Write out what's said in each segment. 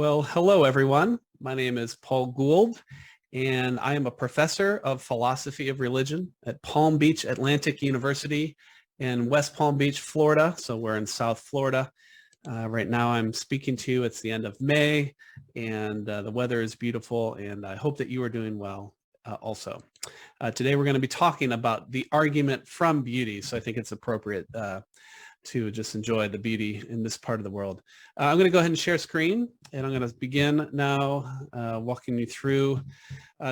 Well, hello, everyone. My name is Paul Gould, and I am a professor of philosophy of religion at Palm Beach Atlantic University in West Palm Beach, Florida. So we're in South Florida. Right now I'm speaking to you. It's the end of May, and the weather is beautiful, and I hope that you are doing well also. Today we're going to be talking about the argument from beauty, so I think it's appropriate to just enjoy the beauty in this part of the world. I'm going to go ahead and share screen, and I'm going to begin now walking you through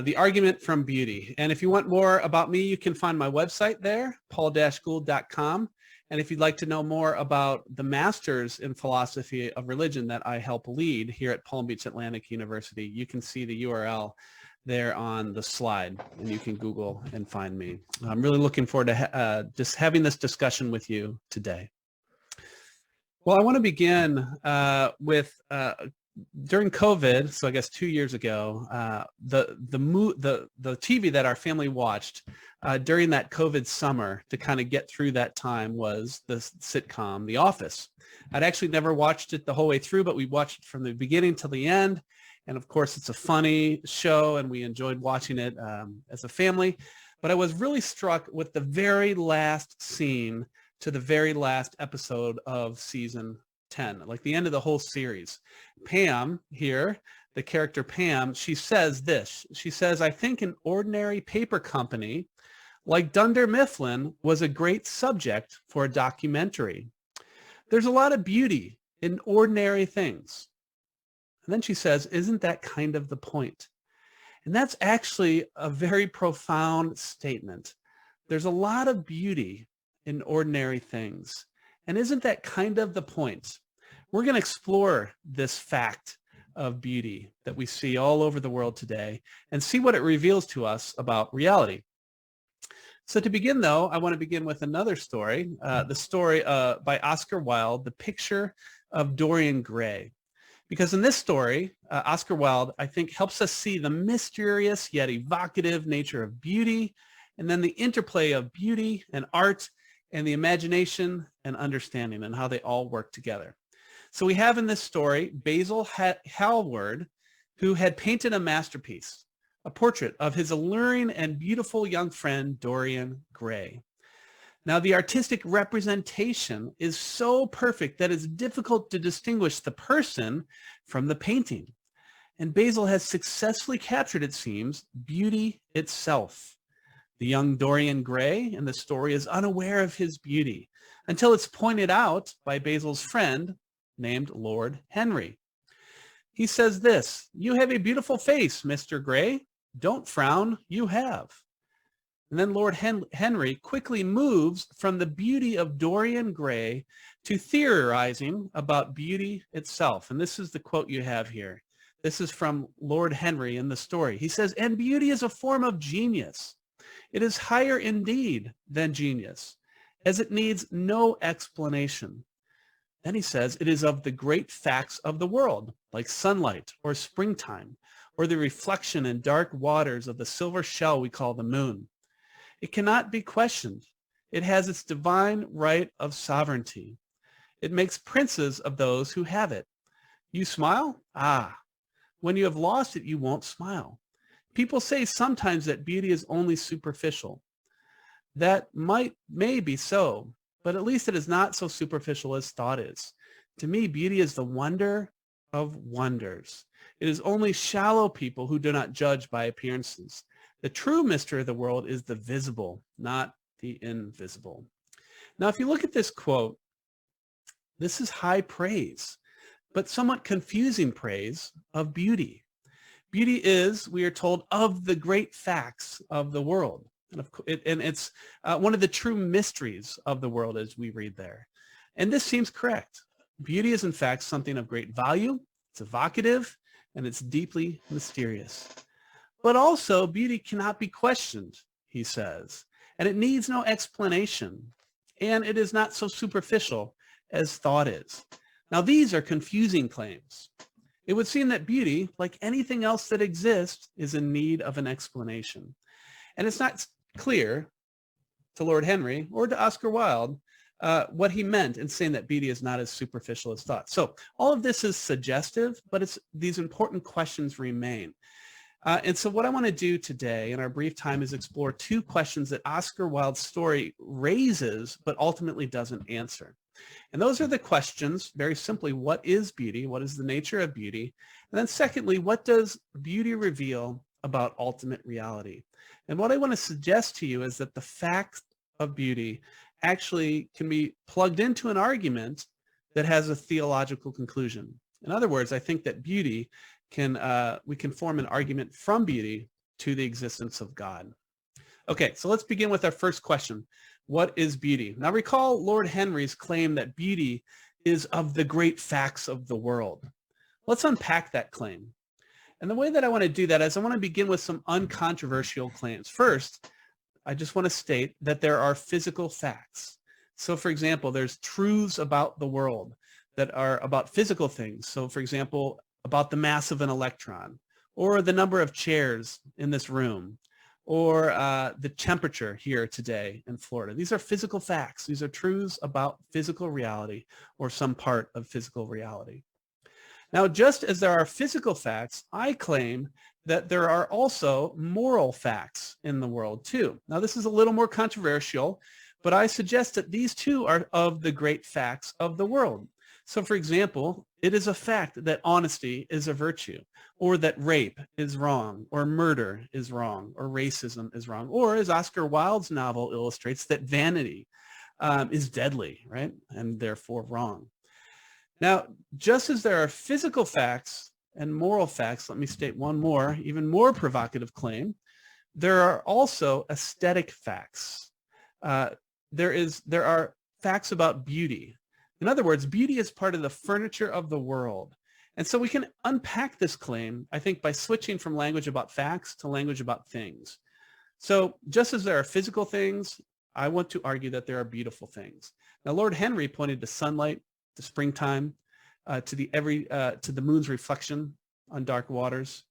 the argument from beauty. And if you want more about me, you can find my website there, paul-gould.com. And if you'd like to know more about the Masters in Philosophy of Religion that I help lead here at Palm Beach Atlantic University, you can see the URL there on the slide, and you can Google and find me. I'm really looking forward to just having this discussion with you today. Well, I want to begin with during COVID, so I guess 2 years ago, the TV that our family watched during that COVID summer to kind of get through that time was the sitcom The Office. I'd actually never watched it the whole way through, but we watched it from the beginning till the end. And of course, it's a funny show, and we enjoyed watching it as a family. But I was really struck with the very last scene to the very last episode of season 10, like the end of the whole series. Pam here, the character Pam, she says this. She says, "I think an ordinary paper company like Dunder Mifflin was a great subject for a documentary. There's a lot of beauty in ordinary things." And then she says, "Isn't that kind of the point?" And that's actually a very profound statement. There's a lot of beauty in ordinary things. And isn't that kind of the point? We're going to explore this fact of beauty that we see all over the world today and see what it reveals to us about reality. So to begin, though, I want to begin with another story, the story by Oscar Wilde, The Picture of Dorian Gray. Because in this story, Oscar Wilde, I think, helps us see the mysterious yet evocative nature of beauty, and then the interplay of beauty and art and the imagination and understanding and how they all work together. So we have in this story Basil Hallward, who had painted a masterpiece, a portrait of his alluring and beautiful young friend, Dorian Gray. Now, the artistic representation is so perfect that it's difficult to distinguish the person from the painting. And Basil has successfully captured, it seems, beauty itself. The young Dorian Gray in the story is unaware of his beauty until it's pointed out by Basil's friend named Lord Henry. He says this, "You have a beautiful face, Mr. Gray. Don't frown, you have." And then Lord Henry quickly moves from the beauty of Dorian Gray to theorizing about beauty itself. And this is the quote you have here. This is from Lord Henry in the story. He says, "And beauty is a form of genius. It is higher indeed than genius, as it needs no explanation." Then he says, "It is of the great facts of the world, like sunlight or springtime, or the reflection in dark waters of the silver shell we call the moon. It cannot be questioned. It has its divine right of sovereignty. It makes princes of those who have it. You smile? Ah, when you have lost it, you won't smile. People say sometimes that beauty is only superficial. That may be so, but at least it is not so superficial as thought is. To me, beauty is the wonder of wonders. It is only shallow people who do not judge by appearances. The true mystery of the world is the visible, not the invisible." Now, if you look at this quote, this is high praise, but somewhat confusing praise of beauty. Beauty is, we are told, of the great facts of the world. And it's one of the true mysteries of the world as we read there. And this seems correct. Beauty is, in fact, something of great value. It's evocative, and it's deeply mysterious. But also, beauty cannot be questioned, he says, and it needs no explanation, and it is not so superficial as thought is. Now, these are confusing claims. It would seem that beauty, like anything else that exists, is in need of an explanation. And it's not clear to Lord Henry or to Oscar Wilde what he meant in saying that beauty is not as superficial as thought. So all of this is suggestive, but these important questions remain. And so what I want to do today in our brief time is explore two questions that Oscar Wilde's story raises, but ultimately doesn't answer. And those are the questions, very simply, what is beauty? What is the nature of beauty? And then secondly, what does beauty reveal about ultimate reality? And what I want to suggest to you is that the facts of beauty actually can be plugged into an argument that has a theological conclusion. In other words, I think that beauty we can form an argument from beauty to the existence of God. Okay, so let's begin with our first question. What is beauty? Now recall Lord Henry's claim that beauty is of the great facts of the world. Let's unpack that claim. And the way that I want to do that is I want to begin with some uncontroversial claims. First, I just want to state that there are physical facts. So for example, there's truths about the world that are about physical things. So for example, about the mass of an electron, or the number of chairs in this room, or the temperature here today in Florida. These are physical facts. These are truths about physical reality or some part of physical reality. Now, just as there are physical facts, I claim that there are also moral facts in the world too. Now, this is a little more controversial, but I suggest that these two are of the great facts of the world. So for example, it is a fact that honesty is a virtue, or that rape is wrong, or murder is wrong, or racism is wrong, or as Oscar Wilde's novel illustrates, that vanity is deadly, right? And therefore wrong. Now, just as there are physical facts and moral facts, let me state one more, even more provocative claim. There are also aesthetic facts. There are facts about beauty. In other words, beauty is part of the furniture of the world. And so we can unpack this claim, I think, by switching from language about facts to language about things. So just as there are physical things, I want to argue that there are beautiful things. Now, Lord Henry pointed to sunlight, to springtime, to the moon's reflection on dark waters.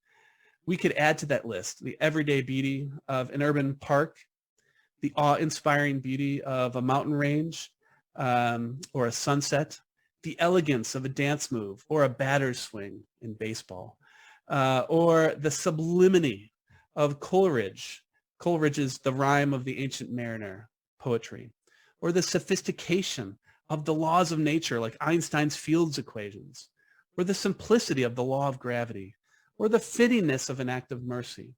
We could add to that list the everyday beauty of an urban park, the awe-inspiring beauty of a mountain range, or a sunset, the elegance of a dance move or a batter's swing in baseball, or the sublimity of Coleridge. Coleridge is the rhyme of the ancient mariner poetry, or the sophistication of the laws of nature like Einstein's Fields equations, or the simplicity of the law of gravity, or the fittingness of an act of mercy.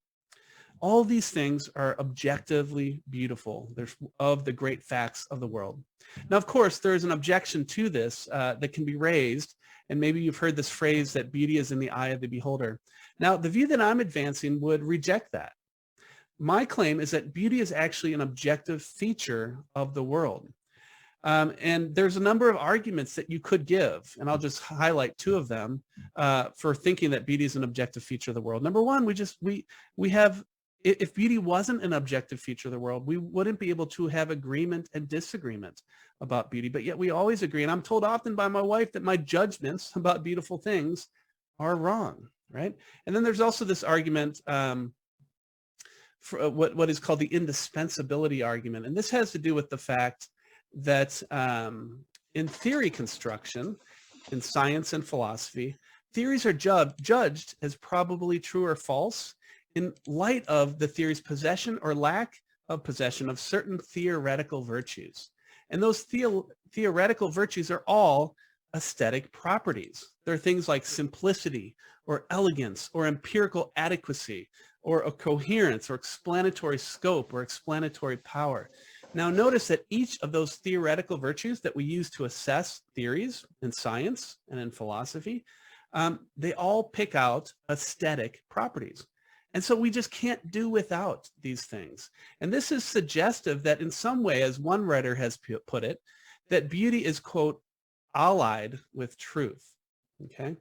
All these things are objectively beautiful. They're of the great facts of the world. Now, of course, there is an objection to this that can be raised, and maybe you've heard this phrase that beauty is in the eye of the beholder. Now, the view that I'm advancing would reject that. My claim is that beauty is actually an objective feature of the world. And there's a number of arguments that you could give, and I'll just highlight two of them for thinking that beauty is an objective feature of the world. Number one, we have, if beauty wasn't an objective feature of the world, we wouldn't be able to have agreement and disagreement about beauty, but yet we always agree. And I'm told often by my wife that my judgments about beautiful things are wrong, right? And then there's also this argument for what is called the indispensability argument. And this has to do with the fact that in theory construction, in science and philosophy, theories are judged as probably true or false in light of the theory's possession or lack of possession of certain theoretical virtues. And those theoretical virtues are all aesthetic properties. They're things like simplicity or elegance or empirical adequacy or a coherence or explanatory scope or explanatory power. Now notice that each of those theoretical virtues that we use to assess theories in science and in philosophy, they all pick out aesthetic properties. And so we just can't do without these things. And this is suggestive that in some way, as one writer has put it, that beauty is, quote, allied with truth, okay?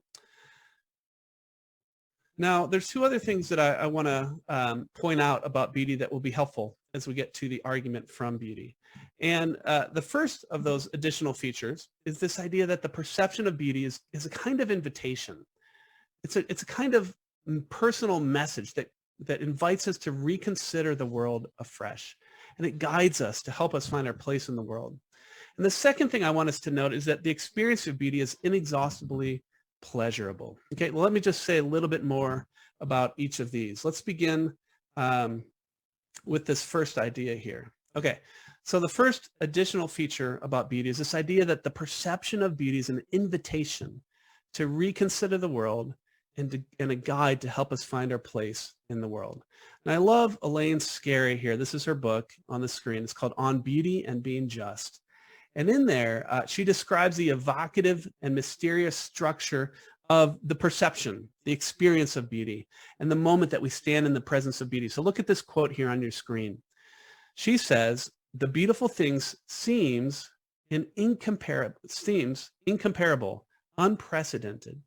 Now, there's two other things that I want to point out about beauty that will be helpful as we get to the argument from beauty. And the first of those additional features is this idea that the perception of beauty is a kind of invitation. It's a kind of personal message that invites us to reconsider the world afresh. And it guides us to help us find our place in the world. And the second thing I want us to note is that the experience of beauty is inexhaustibly pleasurable. Okay, well, let me just say a little bit more about each of these. Let's begin with this first idea here. Okay, so the first additional feature about beauty is this idea that the perception of beauty is an invitation to reconsider the world and a guide to help us find our place in the world. And I love Elaine Scarry here. This is her book on the screen. It's called On Beauty and Being Just. And in there, she describes the evocative and mysterious structure of the perception, the experience of beauty, and the moment that we stand in the presence of beauty. So look at this quote here on your screen. She says, the beautiful things seems incomparable, unprecedented.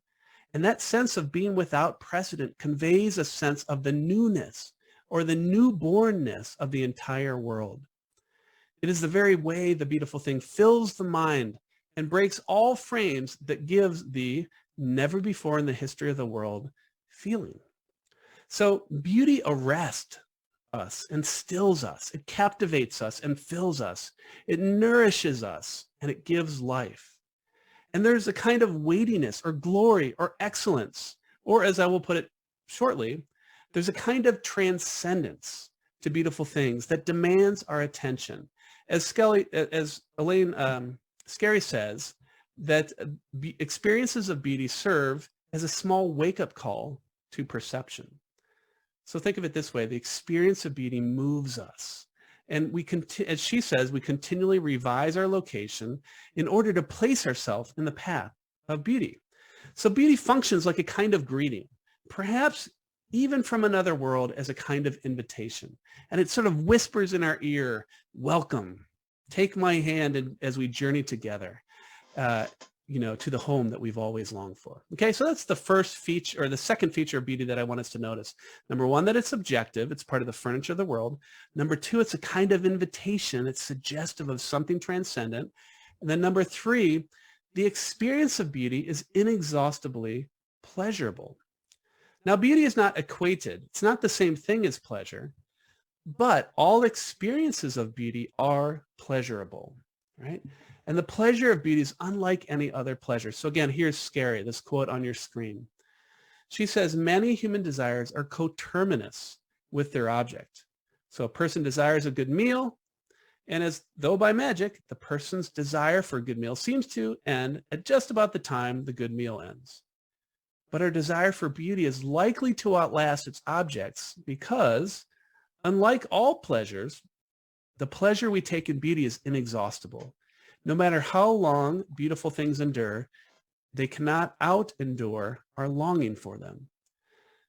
And that sense of being without precedent conveys a sense of the newness or the newbornness of the entire world. It is the very way the beautiful thing fills the mind and breaks all frames that gives the never before in the history of the world feeling. So beauty arrests us and stills us. It captivates us and fills us. It nourishes us and it gives life. And there's a kind of weightiness or glory or excellence, or as I will put it shortly, there's a kind of transcendence to beautiful things that demands our attention. As Elaine Scarry says, that experiences of beauty serve as a small wake-up call to perception. So think of it this way, the experience of beauty moves us. And as she says, we continually revise our location in order to place ourselves in the path of beauty. So beauty functions like a kind of greeting, perhaps even from another world as a kind of invitation. And it sort of whispers in our ear, welcome, take my hand as we journey together, to the home that we've always longed for. Okay, so that's the first feature, or the second feature of beauty that I want us to notice. Number one, that it's subjective. It's part of the furniture of the world. Number two, it's a kind of invitation. It's suggestive of something transcendent. And then number three, the experience of beauty is inexhaustibly pleasurable. Now, beauty is not equated. It's not the same thing as pleasure, but all experiences of beauty are pleasurable, right? And the pleasure of beauty is unlike any other pleasure. So again, here's Scarry, this quote on your screen. She says, many human desires are coterminous with their object. So a person desires a good meal, and as though by magic, the person's desire for a good meal seems to end at just about the time the good meal ends. But our desire for beauty is likely to outlast its objects because, unlike all pleasures, the pleasure we take in beauty is inexhaustible. No matter how long beautiful things endure, they cannot out-endure our longing for them.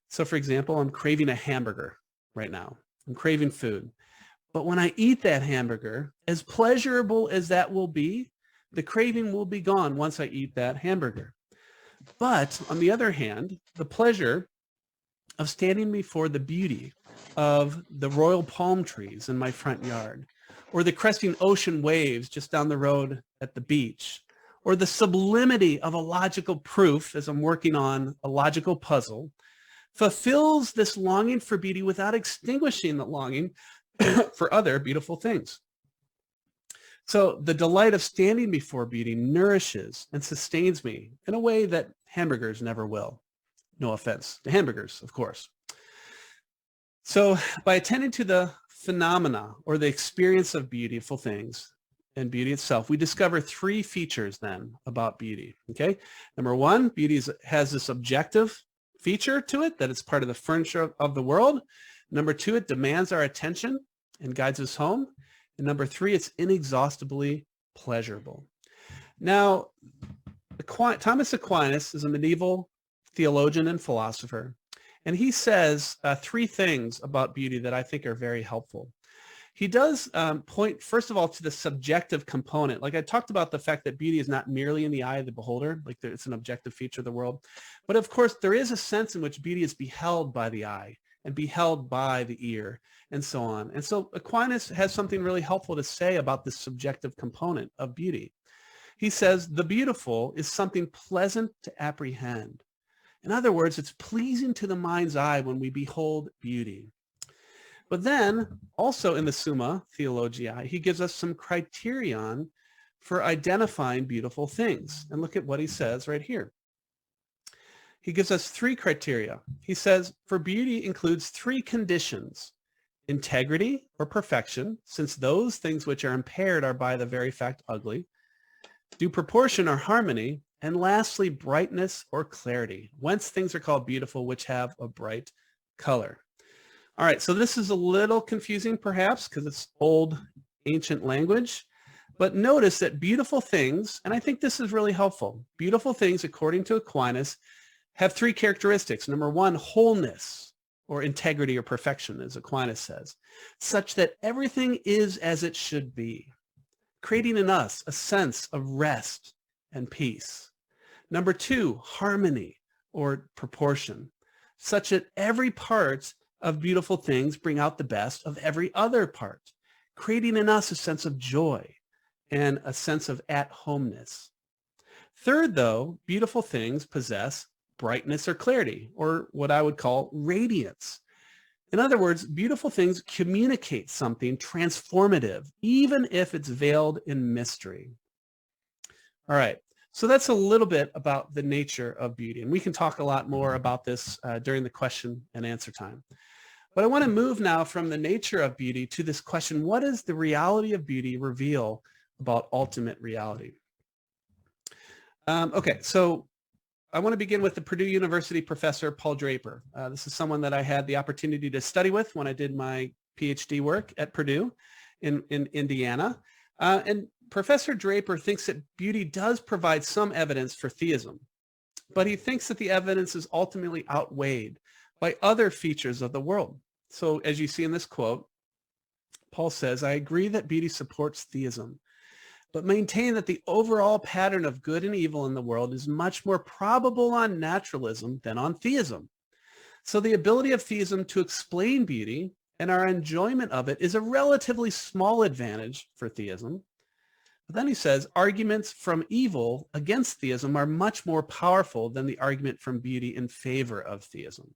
So for example, I'm craving a hamburger right now. I'm craving food. But when I eat that hamburger, as pleasurable as that will be, the craving will be gone once I eat that hamburger. But on the other hand, the pleasure of standing before the beauty of the royal palm trees in my front yard, or the cresting ocean waves just down the road at the beach, or the sublimity of a logical proof as I'm working on a logical puzzle, fulfills this longing for beauty without extinguishing the longing for other beautiful things. So the delight of standing before beauty nourishes and sustains me in a way that hamburgers never will. No offense to hamburgers, of course. So by attending to the phenomena or the experience of beautiful things and beauty itself, we discover three features then about beauty. Okay. Number one, beauty has this objective feature to it, that it's part of the furniture of the world. Number two, it demands our attention and guides us home. And number three, it's inexhaustibly pleasurable. Now, Thomas Aquinas is a medieval theologian and philosopher, and he says three things about beauty that I think are very helpful. He does point, first of all, to the subjective component. Like I talked about the fact that beauty is not merely in the eye of the beholder, like it's an objective feature of the world. But of course, there is a sense in which beauty is beheld by the eye and beheld by the ear and so on. And so Aquinas has something really helpful to say about this subjective component of beauty. He says, the beautiful is something pleasant to apprehend. In other words, it's pleasing to the mind's eye when we behold beauty. But then also in the Summa Theologiae, he gives us some criterion for identifying beautiful things. And look at what he says right here. He gives us 3 criteria. He says, for beauty includes 3 conditions: integrity or perfection, since those things which are impaired are by the very fact ugly; due proportion or harmony; and lastly, brightness or clarity, whence things are called beautiful which have a bright color. All right, so this is a little confusing perhaps because it's old, ancient language, but notice that beautiful things, and I think this is really helpful, beautiful things, according to Aquinas, have 3 characteristics. Number 1, wholeness or integrity or perfection, as Aquinas says, such that everything is as it should be, creating in us a sense of rest and peace. Number 2, harmony or proportion, such that every part of beautiful things bring out the best of every other part, creating in us a sense of joy and a sense of at-homeness. Third, though, beautiful things possess brightness or clarity, or what I would call radiance. In other words, beautiful things communicate something transformative, even if it's veiled in mystery. All right, so that's a little bit about the nature of beauty, and we can talk a lot more about this during the question and answer time. But I want to move now from the nature of beauty to this question: what does the reality of beauty reveal about ultimate reality? Okay, so I want to begin with the Purdue University professor, Paul Draper. This is someone that I had the opportunity to study with when I did my PhD work at Purdue in Indiana. And Professor Draper thinks that beauty does provide some evidence for theism, but he thinks that the evidence is ultimately outweighed by other features of the world. So as you see in this quote, Paul says, "I agree that beauty supports theism, but maintain that the overall pattern of good and evil in the world is much more probable on naturalism than on theism. So the ability of theism to explain beauty and our enjoyment of it is a relatively small advantage for theism." But then he says, arguments from evil against theism are much more powerful than the argument from beauty in favor of theism.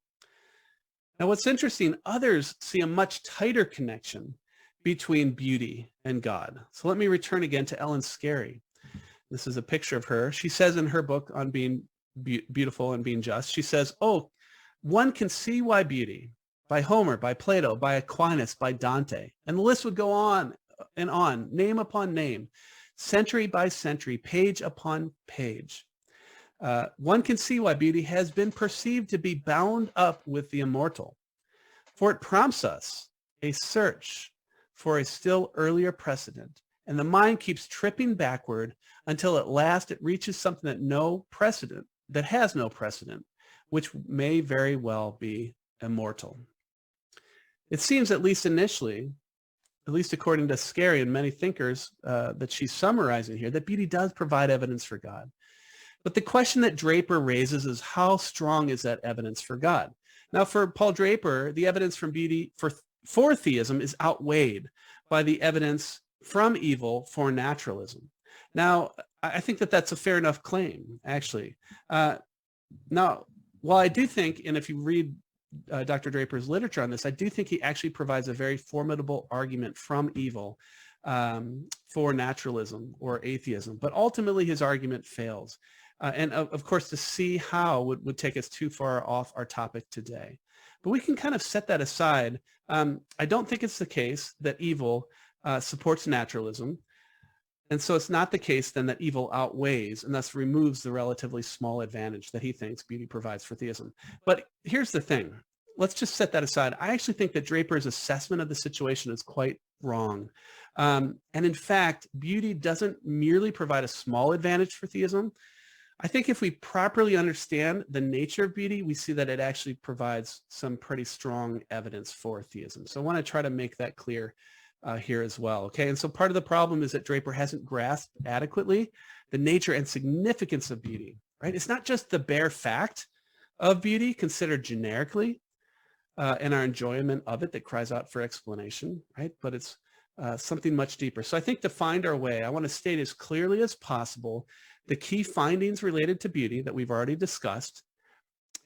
Now, what's interesting, others see a much tighter connection between beauty and God. So let me return again to Ellen Scarry. This is a picture of her. She says in her book on being beautiful and being just, she says, "Oh, one can see why beauty, by Homer, by Plato, by Aquinas, by Dante," and the list would go on and on, name upon name, century by century, page upon page. One can see why beauty has been perceived to be bound up with the immortal, for it prompts us a search for a still earlier precedent, and the mind keeps tripping backward until at last it reaches something that has no precedent, which may very well be immortal. It seems, at least initially, at least according to Scarry and many thinkers that she's summarizing here, that beauty does provide evidence for God. But the question that Draper raises is, how strong is that evidence for God? Now, for Paul Draper, the evidence from beauty for theism is outweighed by the evidence from evil for naturalism. Now, I think that that's a fair enough claim, actually. Now, while I do think, and if you read Dr. Draper's literature on this, I do think he actually provides a very formidable argument from evil for naturalism or atheism, but ultimately his argument fails. And of course, to see how would take us too far off our topic today. But we can kind of set that aside. I don't think it's the case that evil supports naturalism. And so it's not the case then that evil outweighs and thus removes the relatively small advantage that he thinks beauty provides for theism. But here's the thing. Let's just set that aside. I actually think that Draper's assessment of the situation is quite wrong. And in fact, beauty doesn't merely provide a small advantage for theism. I think if we properly understand the nature of beauty, we see that it actually provides some pretty strong evidence for theism. So I want to try to make that clear here as well. Okay, and so part of the problem is that Draper hasn't grasped adequately the nature and significance of beauty, right? It's not just the bare fact of beauty considered generically and our enjoyment of it that cries out for explanation, right? But it's something much deeper. So I think to find our way, I want to state as clearly as possible the key findings related to beauty that we've already discussed,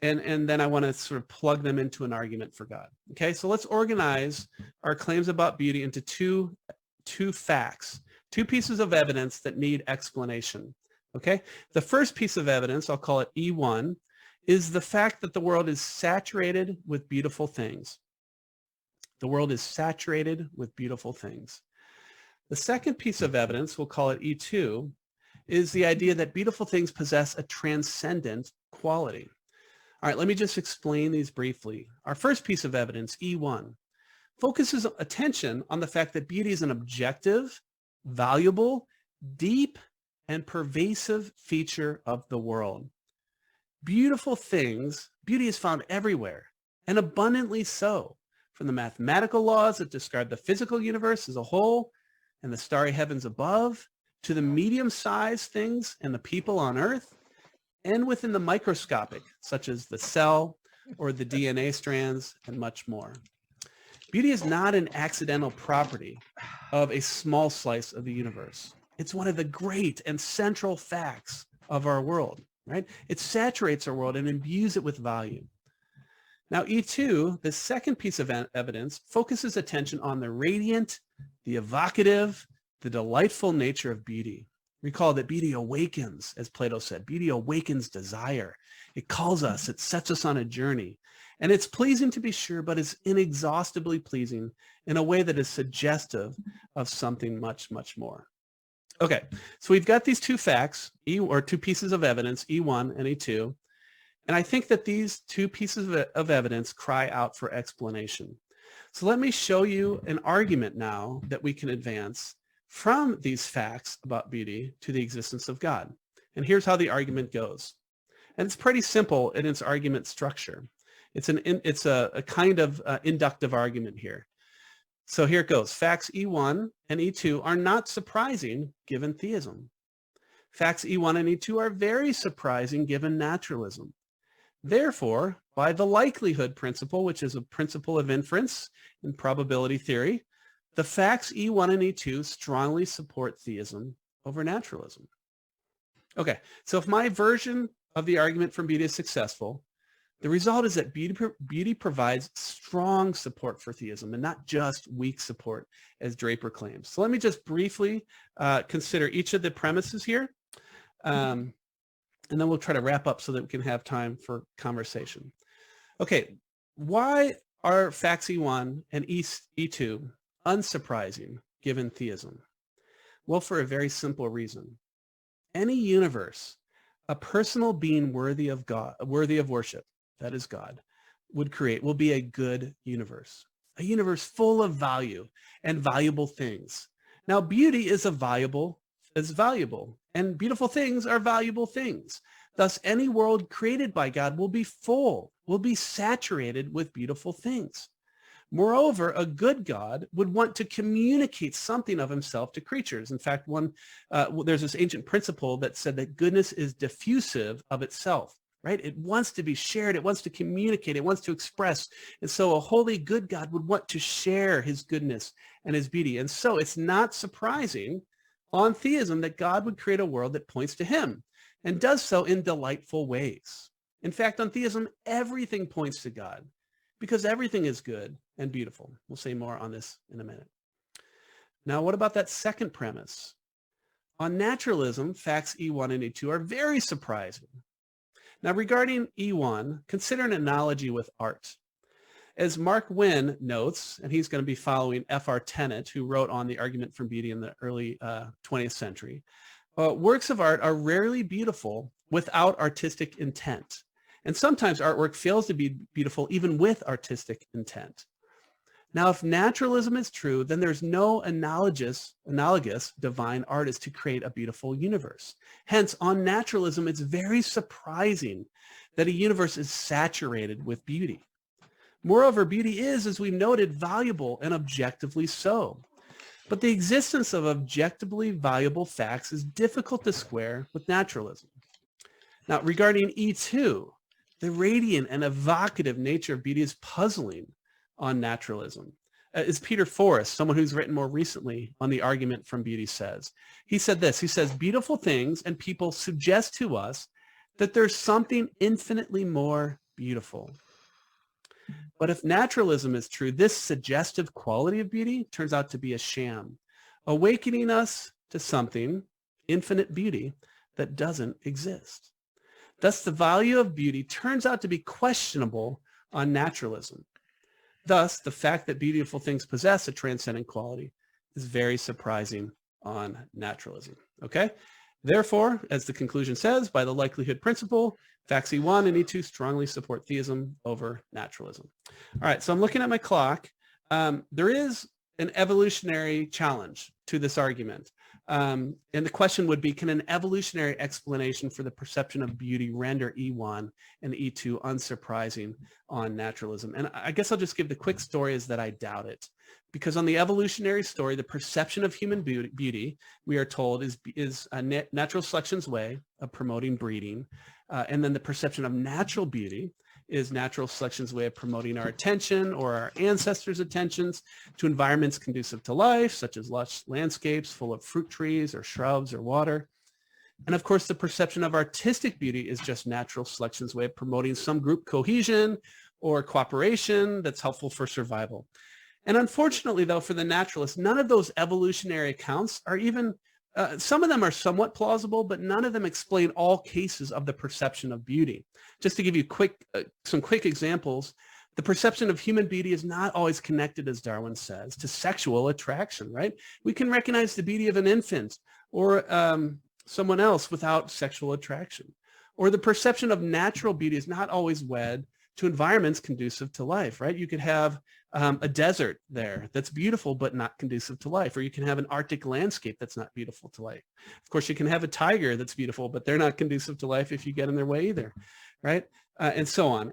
and then I want to sort of plug them into an argument for God. Okay, so let's organize our claims about beauty into two facts two pieces of evidence that need explanation. Okay, the first piece of evidence, I'll call it E1, is the fact that the world is saturated with beautiful things. The world is saturated with beautiful things. The second piece of evidence, we'll call it E2, is the idea that beautiful things possess a transcendent quality. All right, let me just explain these briefly. Our first piece of evidence, E1, focuses attention on the fact that beauty is an objective, valuable, deep, and pervasive feature of the world. Beautiful things, beauty is found everywhere, and abundantly so, from the mathematical laws that describe the physical universe as a whole and the starry heavens above, to the medium-sized things and the people on Earth, and within the microscopic, such as the cell or the DNA strands, and much more. Beauty is not an accidental property of a small slice of the universe. It's one of the great and central facts of our world, right? It saturates our world and imbues it with value. Now, E2, the second piece of evidence, focuses attention on the radiant, the evocative, the delightful nature of beauty. Recall that beauty awakens, as Plato said. Beauty awakens desire. It calls us, it sets us on a journey. And it's pleasing to be sure, but it's inexhaustibly pleasing in a way that is suggestive of something much, much more. Okay, so we've got these two facts, or two pieces of evidence, E1 and E2. And I think that these two pieces of evidence cry out for explanation. So let me show you an argument now that we can advance from these facts about beauty to the existence of God. And here's how the argument goes. And it's pretty simple in its argument structure. It's a kind of inductive argument here. So here it goes. Facts E1 and E2 are not surprising given theism. Facts E1 and E2 are very surprising given naturalism. Therefore, by the likelihood principle, which is a principle of inference in probability theory, the facts E1 and E2 strongly support theism over naturalism. Okay, so if my version of the argument from beauty is successful, the result is that beauty provides strong support for theism and not just weak support, as Draper claims. So let me just briefly consider each of the premises here, and then we'll try to wrap up so that we can have time for conversation. Okay, why are facts E1 and E2 unsurprising given theism? Well, for a very simple reason. Any universe, a personal being worthy of God, worthy of worship, that is God, would create will be a good universe, a universe full of value and valuable things. Now, beauty is valuable, and beautiful things are valuable things. Thus, any world created by God will be full, will be saturated with beautiful things. Moreover, a good God would want to communicate something of himself to creatures. In fact, there's this ancient principle that said that goodness is diffusive of itself, right? It wants to be shared. It wants to communicate. It wants to express. And so a holy, good God would want to share his goodness and his beauty. And so it's not surprising on theism that God would create a world that points to him and does so in delightful ways. In fact, on theism, everything points to God because everything is good and beautiful. We'll say more on this in a minute. Now, what about that second premise? On naturalism, facts E1 and E2 are very surprising. Now, regarding E1, consider an analogy with art. As Mark Wynne notes, and he's going to be following F.R. Tennant, who wrote on the argument from beauty in the early 20th century, works of art are rarely beautiful without artistic intent. And sometimes artwork fails to be beautiful even with artistic intent. Now, if naturalism is true, then there's no analogous divine artist to create a beautiful universe. Hence, on naturalism, it's very surprising that a universe is saturated with beauty. Moreover, beauty is, as we noted, valuable and objectively so. But the existence of objectively valuable facts is difficult to square with naturalism. Now, regarding E2, the radiant and evocative nature of beauty is puzzling on naturalism. As Peter Forrest, someone who's written more recently on the argument from beauty, says. He said this, he says, beautiful things and people suggest to us that there's something infinitely more beautiful. But if naturalism is true, this suggestive quality of beauty turns out to be a sham, awakening us to something, infinite beauty, that doesn't exist. Thus, the value of beauty turns out to be questionable on naturalism. Thus, the fact that beautiful things possess a transcendent quality is very surprising on naturalism. Okay? Therefore, as the conclusion says, by the likelihood principle, facts E1 and E2 strongly support theism over naturalism. All right, so I'm looking at my clock. There is an evolutionary challenge to this argument. And the question would be, can an evolutionary explanation for the perception of beauty render E1 and E2 unsurprising on naturalism? And I guess I'll just give the quick story is that I doubt it. Because on the evolutionary story, the perception of human beauty, we are told, is a natural selection's way of promoting breeding. And then the perception of natural beauty is natural selection's way of promoting our attention or our ancestors' attentions to environments conducive to life, such as lush landscapes full of fruit trees or shrubs or water. And of course, the perception of artistic beauty is just natural selection's way of promoting some group cohesion or cooperation that's helpful for survival. And unfortunately, though, for the naturalists, none of those evolutionary accounts are even, some of them are somewhat plausible, but none of them explain all cases of the perception of beauty. Just to give you some quick examples, the perception of human beauty is not always connected, as Darwin says, to sexual attraction, right? We can recognize the beauty of an infant or someone else without sexual attraction. Or the perception of natural beauty is not always wed to environments conducive to life, right? You could have a desert there that's beautiful but not conducive to life, or you can have an Arctic landscape that's not beautiful to life. Of course, you can have a tiger that's beautiful, but they're not conducive to life if you get in their way either, right? And so on.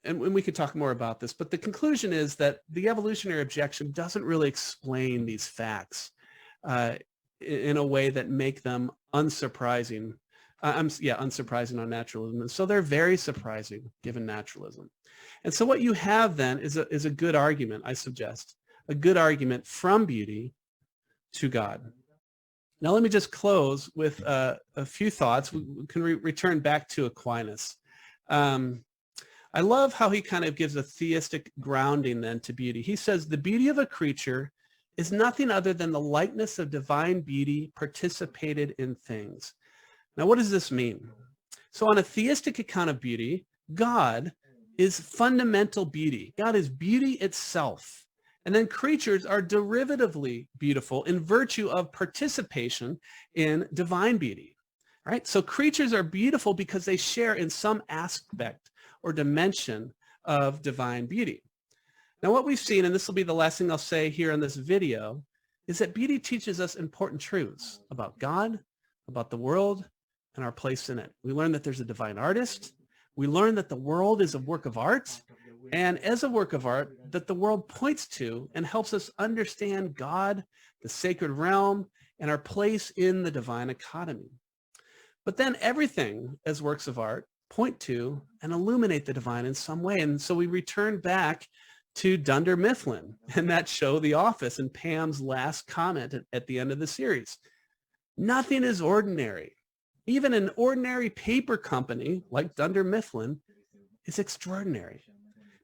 And we could talk more about this, but the conclusion is that the evolutionary objection doesn't really explain these facts in a way that make them unsurprising. Unsurprising on naturalism. And so they're very surprising given naturalism. And so what you have then is a good argument, I suggest, a good argument from beauty to God. Now let me just close with a few thoughts. We can return back to Aquinas. I love how he kind of gives a theistic grounding then to beauty. He says the beauty of a creature is nothing other than the likeness of divine beauty participated in things. Now, what does this mean? So on a theistic account of beauty, God is fundamental beauty. God is beauty itself. And then creatures are derivatively beautiful in virtue of participation in divine beauty, right? So creatures are beautiful because they share in some aspect or dimension of divine beauty. Now, what we've seen, and this will be the last thing I'll say here in this video, is that beauty teaches us important truths about God, about the world, and our place in it. We learn that there's a divine artist. We learn that the world is a work of art. And as a work of art, that the world points to and helps us understand God, the sacred realm, and our place in the divine economy. But then everything as works of art point to and illuminate the divine in some way. And so we return back to Dunder Mifflin and that show, The Office, and Pam's last comment at the end of the series. Nothing is ordinary. Even an ordinary paper company like Dunder Mifflin is extraordinary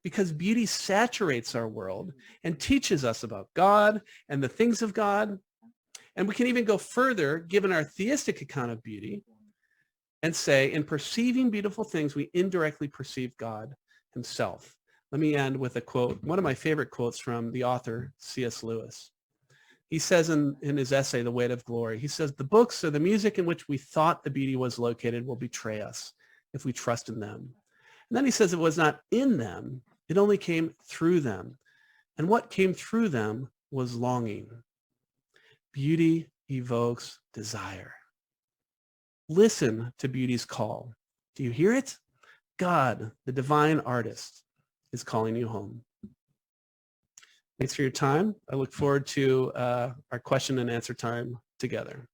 because beauty saturates our world and teaches us about God and the things of God. And we can even go further, given our theistic account of beauty, and say, in perceiving beautiful things, we indirectly perceive God himself. Let me end with a quote, one of my favorite quotes from the author, C.S. Lewis. He says in his essay, The Weight of Glory, he says, the books or the music in which we thought the beauty was located will betray us if we trust in them. And then he says it was not in them, it only came through them. And what came through them was longing. Beauty evokes desire. Listen to beauty's call. Do you hear it? God, the divine artist, is calling you home. Thanks for your time. I look forward to our question and answer time together.